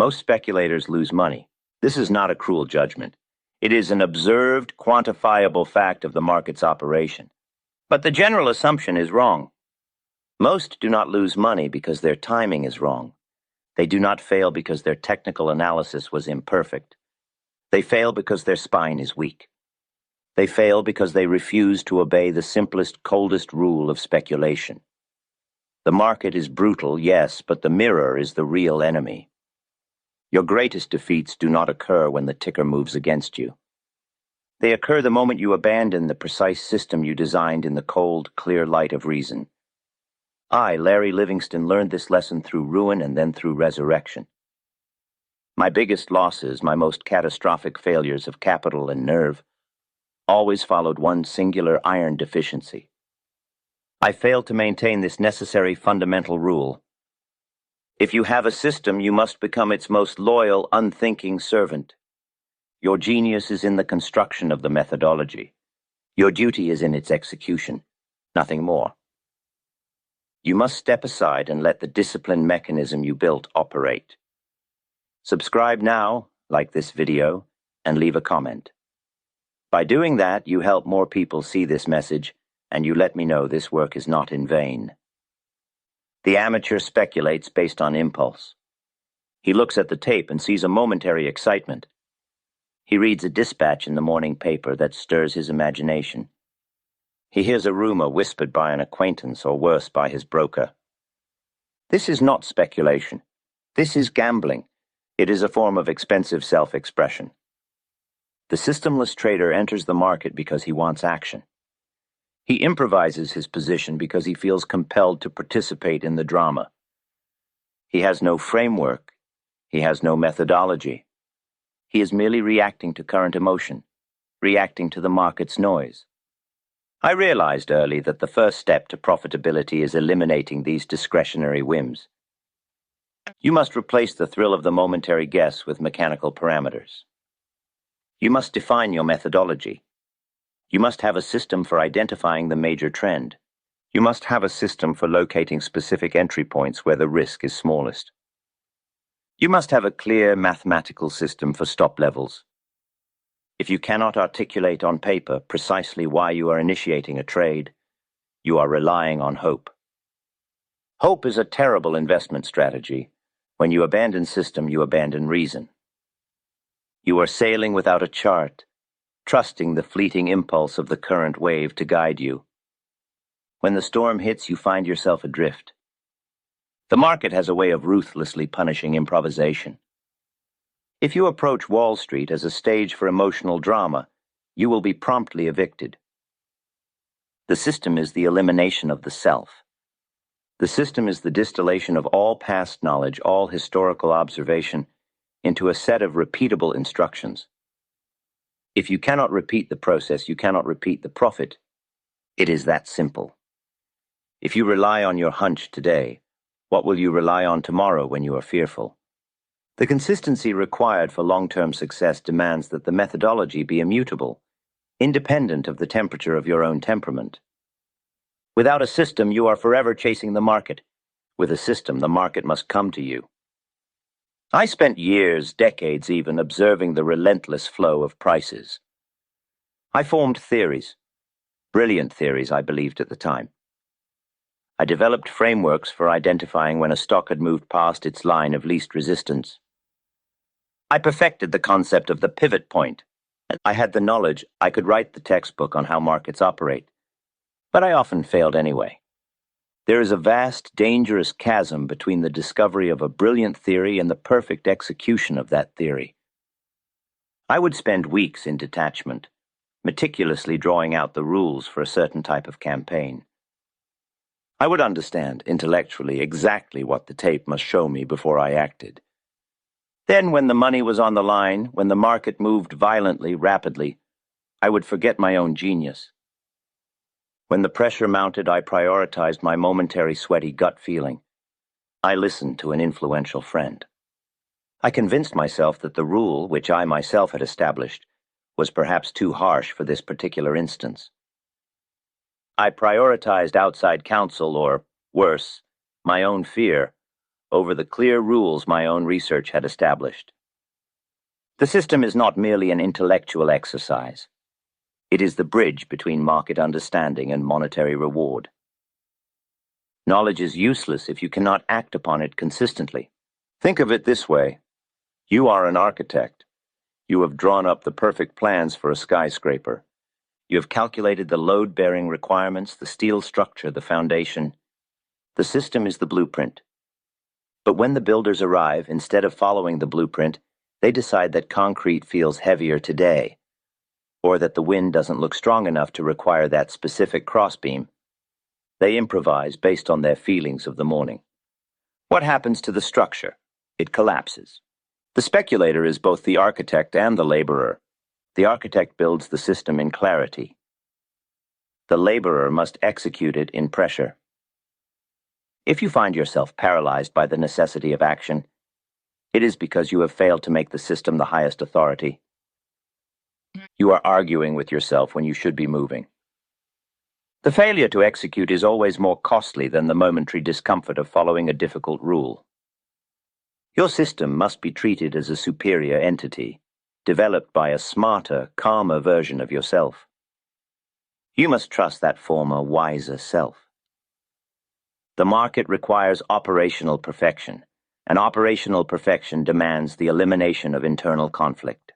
Most speculators lose money. This is not a cruel judgment. It is an observed, quantifiable fact of the market's operation. But the general assumption is wrong. Most do not lose money because their timing is wrong. They do not fail because their technical analysis was imperfect. They fail because their spine is weak. They fail because they refuse to obey the simplest, coldest rule of speculation. The market is brutal, yes, but the mirror is the real enemy. Your greatest defeats do not occur when the ticker moves against you. They occur the moment you abandon the precise system you designed in the cold, clear light of reason. I, Larry Livingston, learned this lesson through ruin and then through resurrection. My biggest losses, my most catastrophic failures of capital and nerve, always followed one singular iron deficiency. I failed to maintain this necessary fundamental rule. If you have a system, you must become its most loyal, unthinking servant. Your genius is in the construction of the methodology. Your duty is in its execution, nothing more. You must step aside and let the disciplined mechanism you built operate. Subscribe now, like this video, and leave a comment. By doing that, you help more people see this message, and you let me know this work is not in vain. The amateur speculates based on impulse. He looks at the tape and sees a momentary excitement. He reads a dispatch in the morning paper that stirs his imagination. He hears a rumor whispered by an acquaintance or worse by his broker. This is not speculation. This is gambling. It is a form of expensive self-expression. The systemless trader enters the market because he wants action. He improvises his position because he feels compelled to participate in the drama. He has no framework. He has no methodology. He is merely reacting to current emotion, reacting to the market's noise. I realized early that the first step to profitability is eliminating these discretionary whims. You must replace the thrill of the momentary guess with mechanical parameters. You must define your methodology. You must have a system for identifying the major trend. You must have a system for locating specific entry points where the risk is smallest. You must have a clear mathematical system for stop levels. If you cannot articulate on paper precisely why you are initiating a trade, you are relying on hope. Hope is a terrible investment strategy. When you abandon system, you abandon reason. You are sailing without a chart, trusting the fleeting impulse of the current wave to guide you. When the storm hits, you find yourself adrift. The market has a way of ruthlessly punishing improvisation. If you approach Wall Street as a stage for emotional drama, you will be promptly evicted. The system is the elimination of the self. The system is the distillation of all past knowledge, all historical observation, into a set of repeatable instructions. If you cannot repeat the process, you cannot repeat the profit. It is that simple. If you rely on your hunch today, what will you rely on tomorrow when you are fearful? The consistency required for long-term success demands that the methodology be immutable, independent of the temperature of your own temperament. Without a system, you are forever chasing the market. With a system, the market must come to you. I spent years, decades even, observing the relentless flow of prices. I formed theories, brilliant theories I believed at the time. I developed frameworks for identifying when a stock had moved past its line of least resistance. I perfected the concept of the pivot point, and I had the knowledge I could write the textbook on how markets operate. But I often failed anyway. There is a vast, dangerous chasm between the discovery of a brilliant theory and the perfect execution of that theory. I would spend weeks in detachment, meticulously drawing out the rules for a certain type of campaign. I would understand, intellectually, exactly what the tape must show me before I acted. Then, when the money was on the line, when the market moved violently, rapidly, I would forget my own genius. When the pressure mounted, I prioritized my momentary sweaty gut feeling. I listened to an influential friend. I convinced myself that the rule, which I myself had established, was perhaps too harsh for this particular instance. I prioritized outside counsel, or, worse, my own fear, over the clear rules my own research had established. The system is not merely an intellectual exercise. It is the bridge between market understanding and monetary reward. Knowledge is useless if you cannot act upon it consistently. Think of it this way. You are an architect. You have drawn up the perfect plans for a skyscraper. You have calculated the load-bearing requirements, the steel structure, the foundation. The system is the blueprint. But when the builders arrive, instead of following the blueprint, they decide that concrete feels heavier today, or that the wind doesn't look strong enough to require that specific crossbeam. They improvise based on their feelings of the morning. What happens to the structure? It collapses. The speculator is both the architect and the laborer. The architect builds the system in clarity. The laborer must execute it in pressure. If you find yourself paralyzed by the necessity of action, it is because you have failed to make the system the highest authority. You are arguing with yourself when you should be moving. The failure to execute is always more costly than the momentary discomfort of following a difficult rule. Your system must be treated as a superior entity, developed by a smarter, calmer version of yourself. You must trust that former, wiser self. The market requires operational perfection, and operational perfection demands the elimination of internal conflict.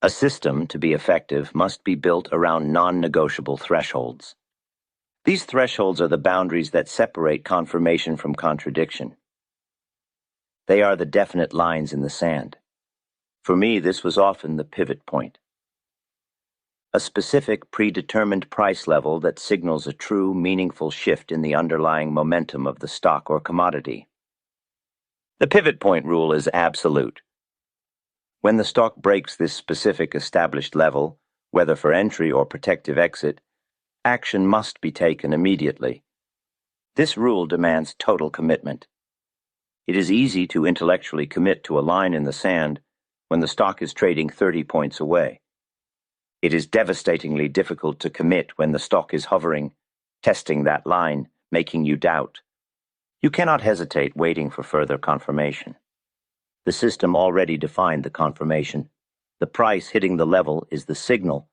A system, to be effective, must be built around non-negotiable thresholds. These thresholds are the boundaries that separate confirmation from contradiction. They are the definite lines in the sand. For me, this was often the pivot point. A specific, predetermined price level that signals a true, meaningful shift in the underlying momentum of the stock or commodity. The pivot point rule is absolute. When the stock breaks this specific established level, whether for entry or protective exit, action must be taken immediately. This rule demands total commitment. It is easy to intellectually commit to a line in the sand when the stock is trading 30 points away. It is devastatingly difficult to commit when the stock is hovering, testing that line, making you doubt. You cannot hesitate waiting for further confirmation. The system already defined the confirmation. The price hitting the level is the signal.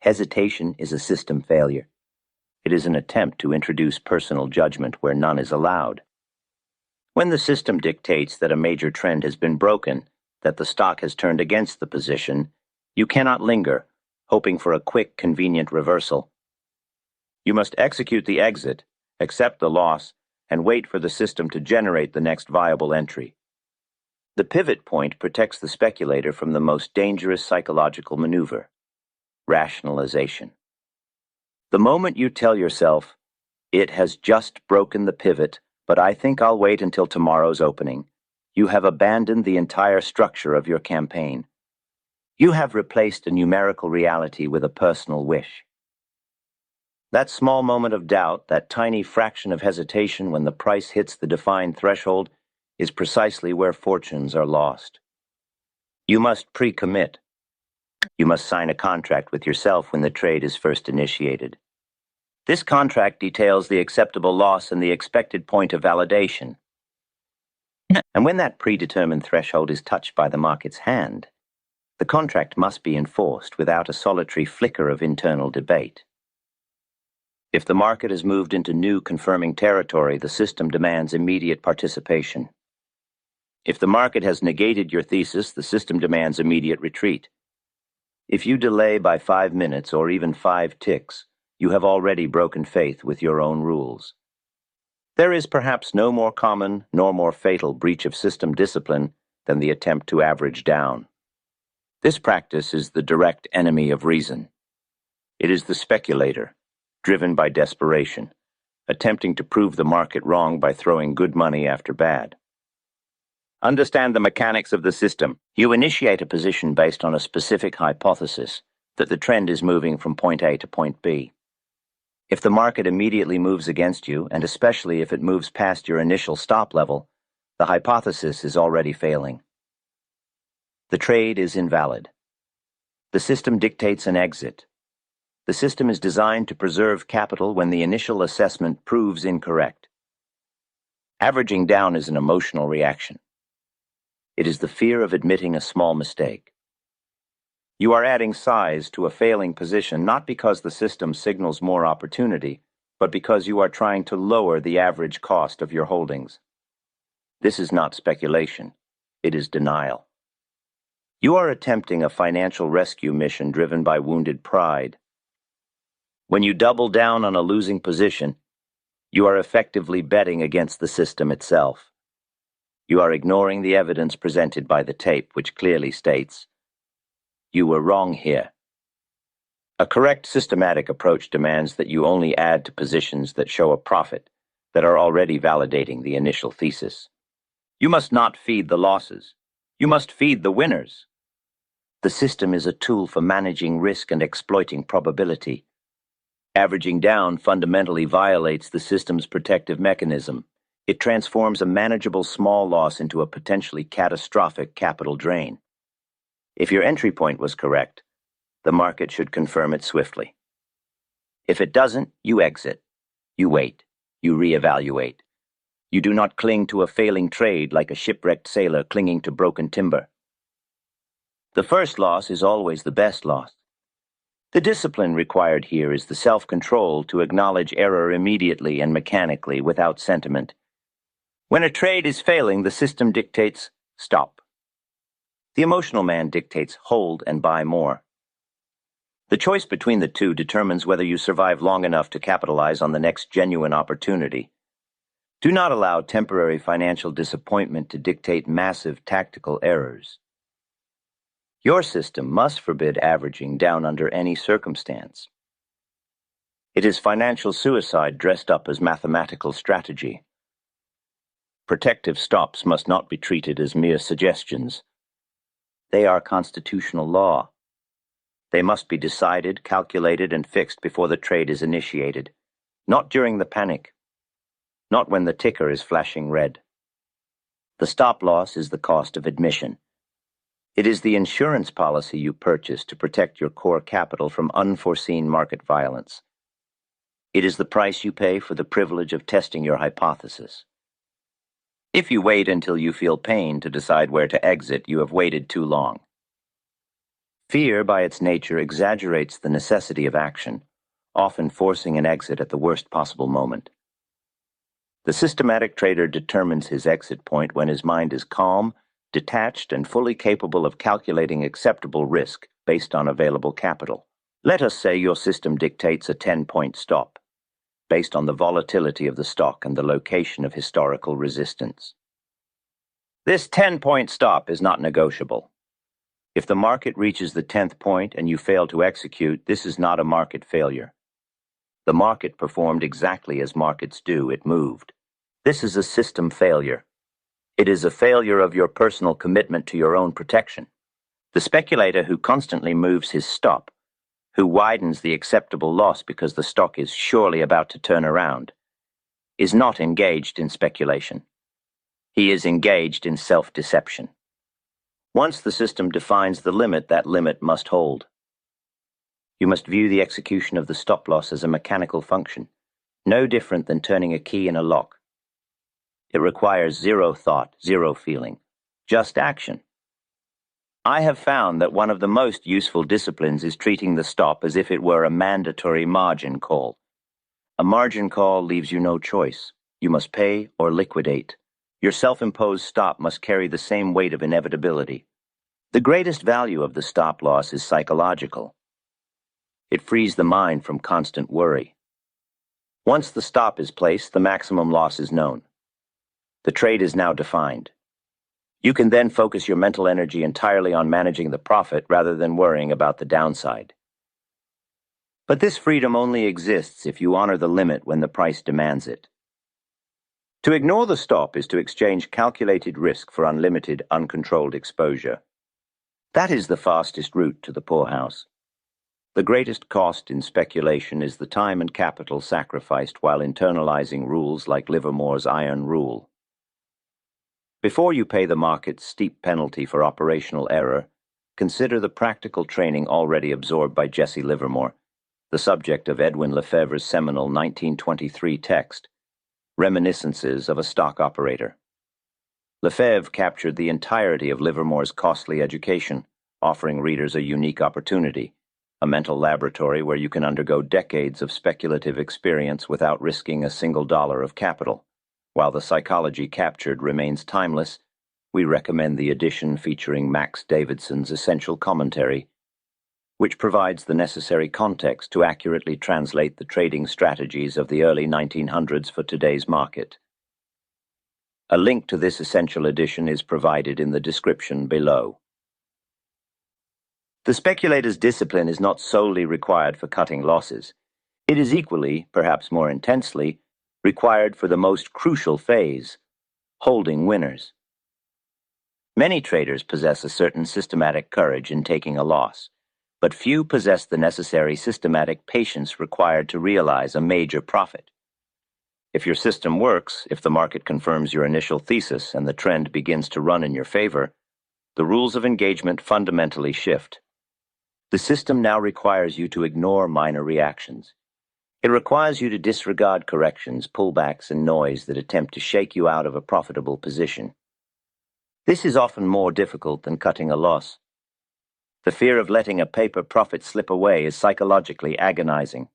Hesitation is a system failure. It is an attempt to introduce personal judgment where none is allowed. When the system dictates that a major trend has been broken, that the stock has turned against the position, you cannot linger, hoping for a quick, convenient reversal. You must execute the exit, accept the loss, and wait for the system to generate the next viable entry. The pivot point protects the speculator from the most dangerous psychological maneuver: rationalization. The moment you tell yourself, "It has just broken the pivot, but I think I'll wait until tomorrow's opening," you have abandoned the entire structure of your campaign. You have replaced a numerical reality with a personal wish. That small moment of doubt, that tiny fraction of hesitation when the price hits the defined threshold, is precisely where fortunes are lost. You must pre-commit. You must sign a contract with yourself when the trade is first initiated. This contract details the acceptable loss and the expected point of validation. And when that predetermined threshold is touched by the market's hand, the contract must be enforced without a solitary flicker of internal debate. If the market has moved into new confirming territory, the system demands immediate participation. If the market has negated your thesis, the system demands immediate retreat. If you delay by 5 minutes or even 5 ticks, you have already broken faith with your own rules. There is perhaps no more common nor more fatal breach of system discipline than the attempt to average down. This practice is the direct enemy of reason. It is the speculator, driven by desperation, attempting to prove the market wrong by throwing good money after bad. Understand the mechanics of the system. You initiate a position based on a specific hypothesis that the trend is moving from point A to point B. If the market immediately moves against you, and especially if it moves past your initial stop level, the hypothesis is already failing. The trade is invalid. The system dictates an exit. The system is designed to preserve capital when the initial assessment proves incorrect. Averaging down is an emotional reaction. It is the fear of admitting a small mistake. You are adding size to a failing position not because the system signals more opportunity, but because you are trying to lower the average cost of your holdings. This is not speculation. It is denial. You are attempting a financial rescue mission driven by wounded pride. When you double down on a losing position, you are effectively betting against the system itself. You are ignoring the evidence presented by the tape, which clearly states, "You were wrong here." A correct systematic approach demands that you only add to positions that show a profit, that are already validating the initial thesis. You must not feed the losses. You must feed the winners. The system is a tool for managing risk and exploiting probability. Averaging down fundamentally violates the system's protective mechanism. It transforms a manageable small loss into a potentially catastrophic capital drain. If your entry point was correct, the market should confirm it swiftly. If it doesn't, you exit. You wait. You reevaluate. You do not cling to a failing trade like a shipwrecked sailor clinging to broken timber. The first loss is always the best loss. The discipline required here is the self-control to acknowledge error immediately and mechanically without sentiment. When a trade is failing, the system dictates, stop. The emotional man dictates, hold and buy more. The choice between the two determines whether you survive long enough to capitalize on the next genuine opportunity. Do not allow temporary financial disappointment to dictate massive tactical errors. Your system must forbid averaging down under any circumstance. It is financial suicide dressed up as mathematical strategy. Protective stops must not be treated as mere suggestions. They are constitutional law. They must be decided, calculated, and fixed before the trade is initiated, not during the panic, not when the ticker is flashing red. The stop loss is the cost of admission. It is the insurance policy you purchase to protect your core capital from unforeseen market violence. It is the price you pay for the privilege of testing your hypothesis. If you wait until you feel pain to decide where to exit, you have waited too long. Fear, by its nature, exaggerates the necessity of action, often forcing an exit at the worst possible moment. The systematic trader determines his exit point when his mind is calm, detached, and fully capable of calculating acceptable risk based on available capital. Let us say your system dictates a 10-point stop, based on the volatility of the stock and the location of historical resistance. This 10-point stop is not negotiable. If the market reaches the 10th point and you fail to execute, this is not a market failure. The market performed exactly as markets do. It moved. This is a system failure. It is a failure of your personal commitment to your own protection. The speculator who constantly moves his stop, who widens the acceptable loss because the stock is surely about to turn around, is not engaged in speculation. He is engaged in self-deception. Once the system defines the limit, that limit must hold. You must view the execution of the stop loss as a mechanical function, no different than turning a key in a lock. It requires zero thought, zero feeling, just action. I have found that one of the most useful disciplines is treating the stop as if it were a mandatory margin call. A margin call leaves you no choice. You must pay or liquidate. Your self-imposed stop must carry the same weight of inevitability. The greatest value of the stop loss is psychological. It frees the mind from constant worry. Once the stop is placed, the maximum loss is known. The trade is now defined. You can then focus your mental energy entirely on managing the profit rather than worrying about the downside. But this freedom only exists if you honor the limit when the price demands it. To ignore the stop is to exchange calculated risk for unlimited, uncontrolled exposure. That is the fastest route to the poorhouse. The greatest cost in speculation is the time and capital sacrificed while internalizing rules like Livermore's iron rule. Before you pay the market's steep penalty for operational error, consider the practical training already absorbed by Jesse Livermore, the subject of Edwin Lefebvre's seminal 1923 text. Reminiscences of a Stock Operator. Lefebvre captured the entirety of Livermore's costly education, offering readers a unique opportunity, a mental laboratory where you can undergo decades of speculative experience without risking a single dollar of capital. While the psychology captured remains timeless, we recommend the edition featuring Max Davidson's essential commentary, which provides the necessary context to accurately translate the trading strategies of the early 1900s for today's market. A link to this essential edition is provided in the description below. The speculator's discipline is not solely required for cutting losses. It is equally, perhaps more intensely, required for the most crucial phase, holding winners. Many traders possess a certain systematic courage in taking a loss, but few possess the necessary systematic patience required to realize a major profit. If your system works, if the market confirms your initial thesis and the trend begins to run in your favor, the rules of engagement fundamentally shift. The system now requires you to ignore minor reactions. It requires you to disregard corrections, pullbacks, and noise that attempt to shake you out of a profitable position. This is often more difficult than cutting a loss. The fear of letting a paper profit slip away is psychologically agonizing.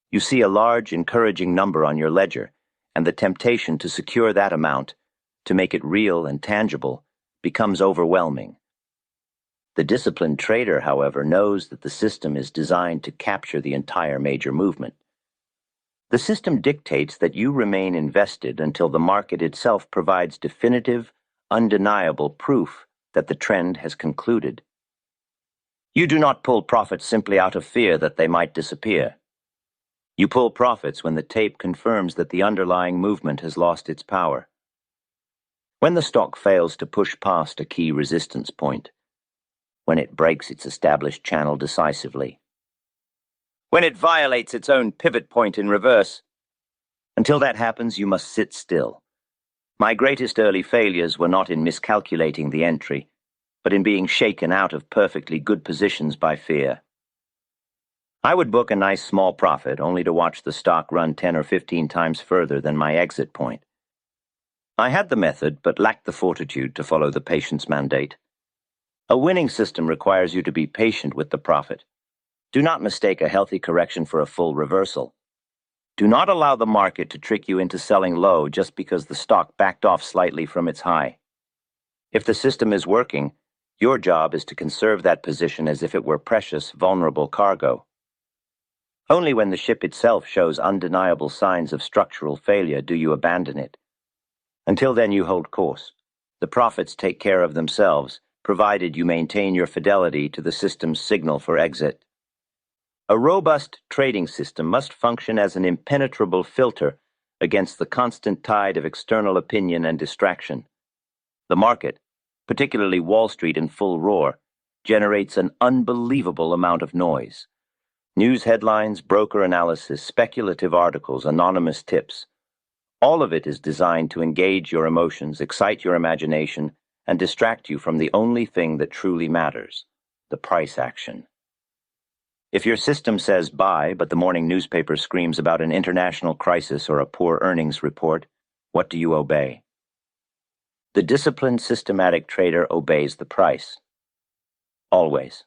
You see a large, encouraging number on your ledger, and the temptation to secure that amount, to make it real and tangible, becomes overwhelming. The disciplined trader, however, knows that the system is designed to capture the entire major movement. The system dictates that you remain invested until the market itself provides definitive, undeniable proof that the trend has concluded. You do not pull profits simply out of fear that they might disappear. You pull profits when the tape confirms that the underlying movement has lost its power. When the stock fails to push past a key resistance point, when it breaks its established channel decisively, when it violates its own pivot point in reverse, until that happens, you must sit still. My greatest early failures were not in miscalculating the entry, but in being shaken out of perfectly good positions by fear. I would book a nice small profit only to watch the stock run 10 or 15 times further than my exit point. I had the method, but lacked the fortitude to follow the patience mandate. A winning system requires you to be patient with the profit. Do not mistake a healthy correction for a full reversal. Do not allow the market to trick you into selling low just because the stock backed off slightly from its high. If the system is working, your job is to conserve that position as if it were precious, vulnerable cargo. Only when the ship itself shows undeniable signs of structural failure do you abandon it. Until then, you hold course. The profits take care of themselves, provided you maintain your fidelity to the system's signal for exit. A robust trading system must function as an impenetrable filter against the constant tide of external opinion and distraction. The market, particularly Wall Street in full roar, generates an unbelievable amount of noise. News headlines, broker analysis, speculative articles, anonymous tips. All of it is designed to engage your emotions, excite your imagination, and distract you from the only thing that truly matters, the price action. If your system says buy, but the morning newspaper screams about an international crisis or a poor earnings report, what do you obey? The disciplined, systematic trader obeys the price. Always.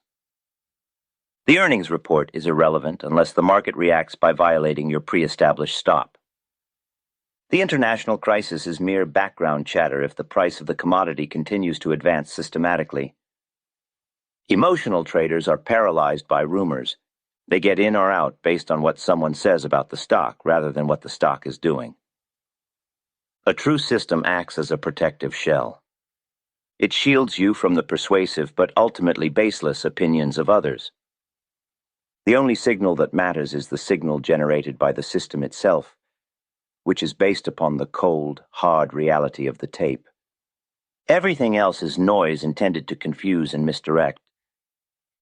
The earnings report is irrelevant unless the market reacts by violating your pre-established stop. The international crisis is mere background chatter if the price of the commodity continues to advance systematically. Emotional traders are paralyzed by rumors. They get in or out based on what someone says about the stock rather than what the stock is doing. A true system acts as a protective shell. It shields you from the persuasive but ultimately baseless opinions of others. The only signal that matters is the signal generated by the system itself, which is based upon the cold, hard reality of the tape. Everything else is noise intended to confuse and misdirect.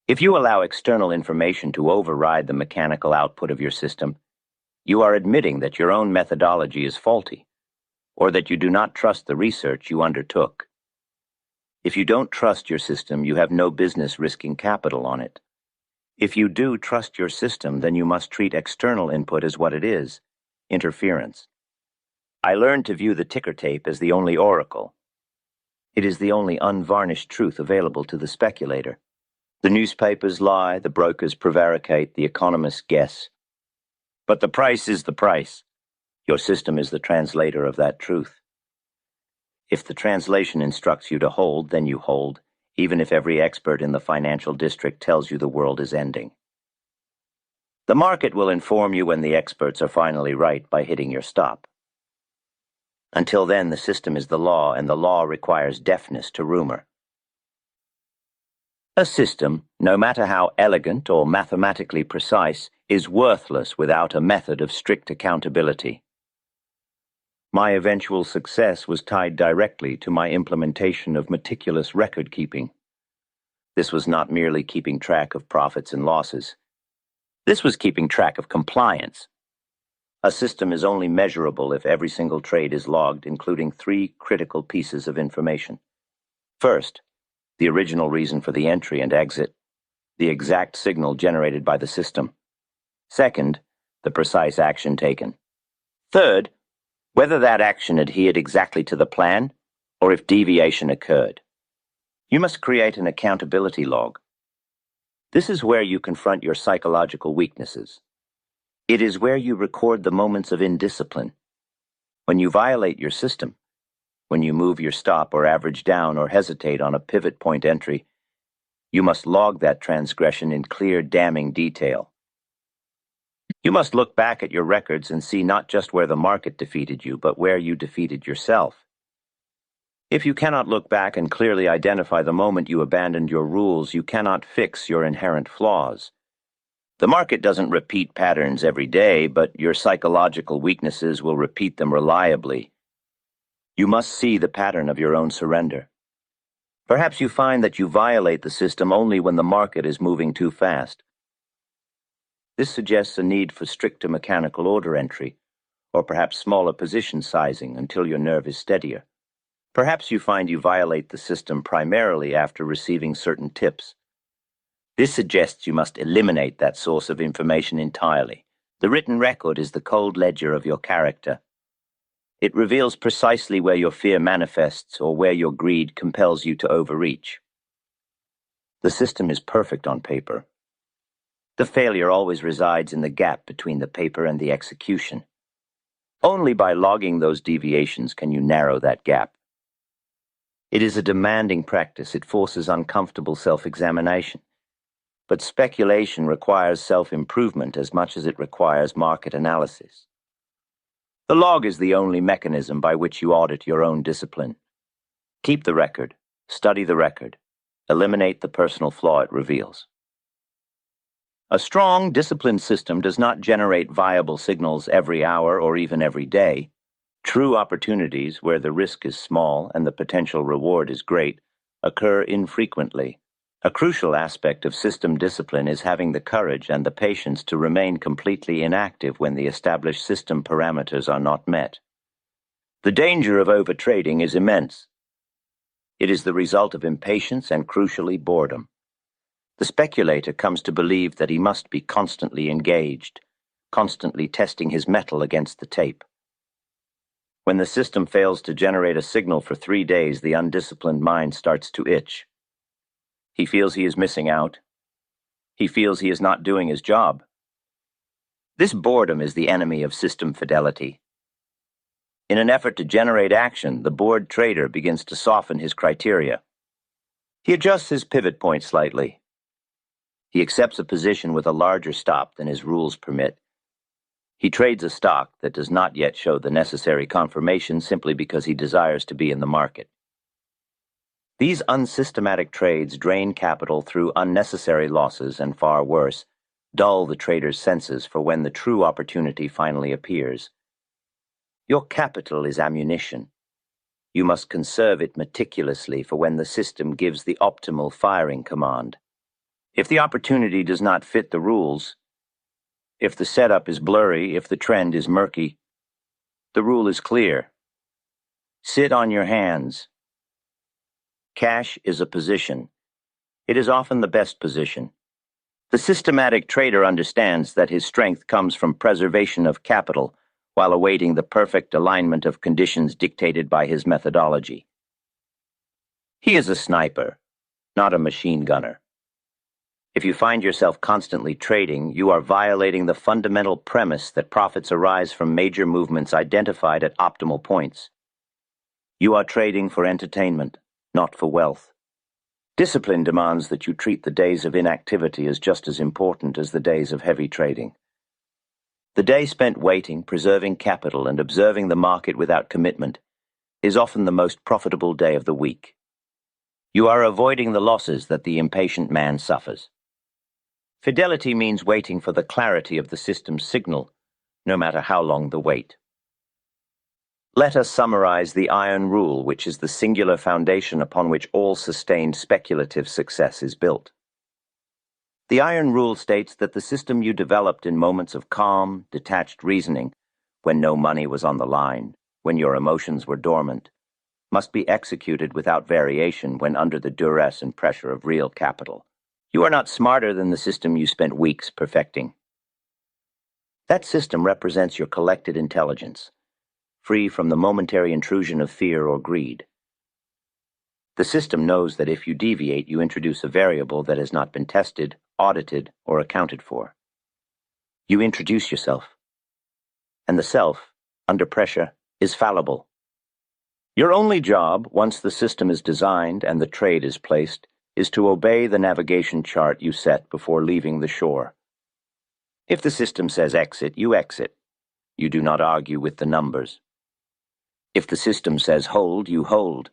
If you allow external information to override the mechanical output of your system, you are admitting that your own methodology is faulty, or that you do not trust the research you undertook. If you don't trust your system, you have no business risking capital on it. If you do trust your system, then you must treat external input as what it is, interference. I learned to view the ticker tape as the only oracle. It is the only unvarnished truth available to the speculator. The newspapers lie, the brokers prevaricate, the economists guess. But the price is the price. Your system is the translator of that truth. If the translation instructs you to hold, then you hold, even if every expert in the financial district tells you the world is ending. The market will inform you when the experts are finally right by hitting your stop. Until then, the system is the law, and the law requires deafness to rumor. A system, no matter how elegant or mathematically precise, is worthless without a method of strict accountability. My eventual success was tied directly to my implementation of meticulous record-keeping. This was not merely keeping track of profits and losses. This was keeping track of compliance. A system is only measurable if every single trade is logged, including 3 critical pieces of information. First, the original reason for the entry and exit, the exact signal generated by the system. Second, the precise action taken. Third, whether that action adhered exactly to the plan or if deviation occurred. You must create an accountability log. This is where you confront your psychological weaknesses. It is where you record the moments of indiscipline. When you violate your system, when you move your stop or average down or hesitate on a pivot point entry, you must log that transgression in clear, damning detail. You must look back at your records and see not just where the market defeated you, but where you defeated yourself. If you cannot look back and clearly identify the moment you abandoned your rules, you cannot fix your inherent flaws. The market doesn't repeat patterns every day, but your psychological weaknesses will repeat them reliably. You must see the pattern of your own surrender. Perhaps you find that you violate the system only when the market is moving too fast. This suggests a need for stricter mechanical order entry, or perhaps smaller position sizing until your nerve is steadier. Perhaps you find you violate the system primarily after receiving certain tips. This suggests you must eliminate that source of information entirely. The written record is the cold ledger of your character. It reveals precisely where your fear manifests or where your greed compels you to overreach. The system is perfect on paper. The failure always resides in the gap between the paper and the execution. Only by logging those deviations can you narrow that gap. It is a demanding practice. It forces uncomfortable self-examination. But speculation requires self-improvement as much as it requires market analysis. The log is the only mechanism by which you audit your own discipline. Keep the record, study the record, eliminate the personal flaw it reveals. A strong, disciplined system does not generate viable signals every hour or even every day. True opportunities, where the risk is small and the potential reward is great, occur infrequently. A crucial aspect of system discipline is having the courage and the patience to remain completely inactive when the established system parameters are not met. The danger of overtrading is immense. It is the result of impatience and, crucially, boredom. The speculator comes to believe that he must be constantly engaged, constantly testing his mettle against the tape. When the system fails to generate a signal for 3 days, the undisciplined mind starts to itch. He feels he is missing out. He feels he is not doing his job. This boredom is the enemy of system fidelity. In an effort to generate action, the bored trader begins to soften his criteria. He adjusts his pivot point slightly. He accepts a position with a larger stop than his rules permit. He trades a stock that does not yet show the necessary confirmation simply because he desires to be in the market. These unsystematic trades drain capital through unnecessary losses and, far worse, dull the trader's senses for when the true opportunity finally appears. Your capital is ammunition. You must conserve it meticulously for when the system gives the optimal firing command. If the opportunity does not fit the rules, if the setup is blurry, if the trend is murky, the rule is clear. Sit on your hands. Cash is a position. It is often the best position. The systematic trader understands that his strength comes from preservation of capital, while awaiting the perfect alignment of conditions dictated by his methodology. He is a sniper, not a machine gunner. If you find yourself constantly trading, you are violating the fundamental premise that profits arise from major movements identified at optimal points. You are trading for entertainment, not for wealth. Discipline demands that you treat the days of inactivity as just as important as the days of heavy trading. The day spent waiting, preserving capital, and observing the market without commitment is often the most profitable day of the week. You are avoiding the losses that the impatient man suffers. Fidelity means waiting for the clarity of the system's signal, no matter how long the wait. Let us summarize the iron rule, which is the singular foundation upon which all sustained speculative success is built. The iron rule states that the system you developed in moments of calm, detached reasoning, when no money was on the line, when your emotions were dormant, must be executed without variation when under the duress and pressure of real capital. You are not smarter than the system you spent weeks perfecting. That system represents your collected intelligence, free from the momentary intrusion of fear or greed. The system knows that if you deviate, you introduce a variable that has not been tested, audited, or accounted for. You introduce yourself, and the self, under pressure, is fallible. Your only job, once the system is designed and the trade is placed, is to obey the navigation chart you set before leaving the shore. If the system says exit, you exit. You do not argue with the numbers. If the system says hold, you hold.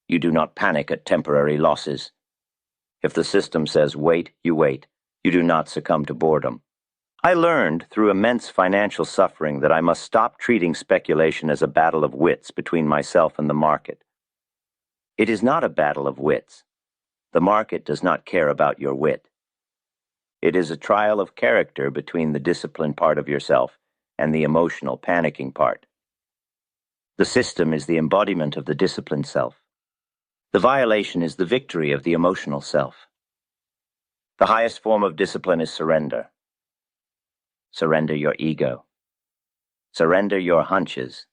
You do not panic at temporary losses. If the system says wait, you wait. You do not succumb to boredom. I learned through immense financial suffering that I must stop treating speculation as a battle of wits between myself and the market. It is not a battle of wits. The market does not care about your wit. It is a trial of character between the disciplined part of yourself and the emotional, panicking part. The system is the embodiment of the disciplined self. The violation is the victory of the emotional self. The highest form of discipline is surrender. Surrender your ego. Surrender your hunches.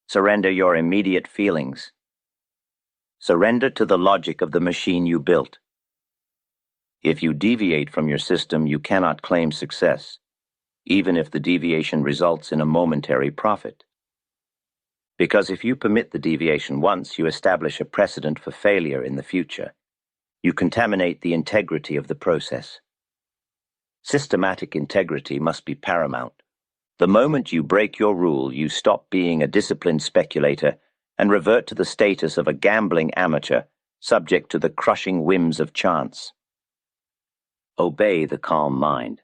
Surrender your immediate feelings. Surrender to the logic of the machine you built. If you deviate from your system, you cannot claim success, even if the deviation results in a momentary profit. Because if you permit the deviation once, you establish a precedent for failure in the future. You contaminate the integrity of the process. Systematic integrity must be paramount. The moment you break your rule, you stop being a disciplined speculator and revert to the status of a gambling amateur, subject to the crushing whims of chance. Obey the calm mind.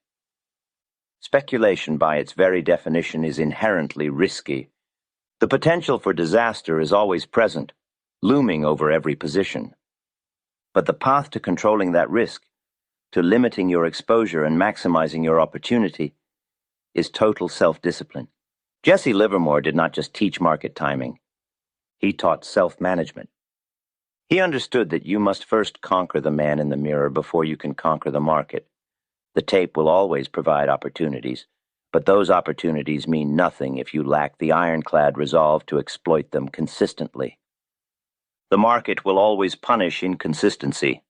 Speculation, by its very definition, is inherently risky. The potential for disaster is always present, looming over every position. But the path to controlling that risk, to limiting your exposure and maximizing your opportunity, is total self-discipline. Jesse Livermore did not just teach market timing. He taught self-management. He understood that you must first conquer the man in the mirror before you can conquer the market. The tape will always provide opportunities, but those opportunities mean nothing if you lack the ironclad resolve to exploit them consistently. The market will always punish inconsistency.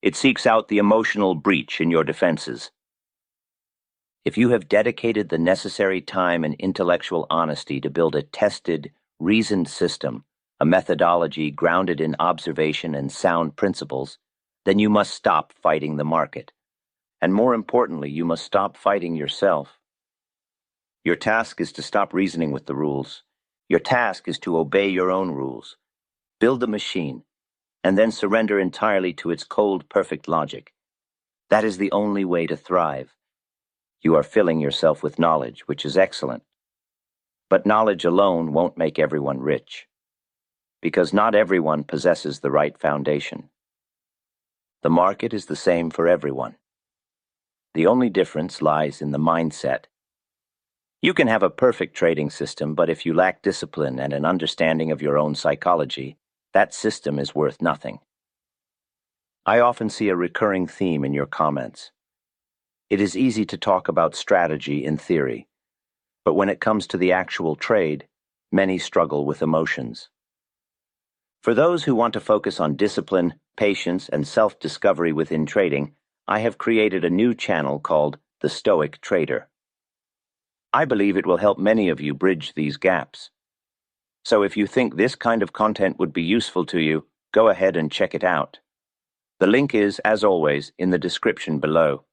It seeks out the emotional breach in your defenses. If you have dedicated the necessary time and intellectual honesty to build a tested, reasoned system, a methodology grounded in observation and sound principles, then you must stop fighting the market. And more importantly, you must stop fighting yourself. Your task is to stop reasoning with the rules. Your task is to obey your own rules. Build the machine, and then surrender entirely to its cold, perfect logic. That is the only way to thrive. You are filling yourself with knowledge, which is excellent. But knowledge alone won't make everyone rich, because not everyone possesses the right foundation. The market is the same for everyone. The only difference lies in the mindset. You can have a perfect trading system, but if you lack discipline and an understanding of your own psychology, that system is worth nothing. I often see a recurring theme in your comments. It is easy to talk about strategy in theory, But when it comes to the actual trade, many struggle with emotions. For those who want to focus on discipline, patience, and self-discovery within trading, I have created a new channel called The Stoic Trader. I believe it will help many of you bridge these gaps. So if you think this kind of content would be useful to you, go ahead and check it out. The link is, as always, in the description below.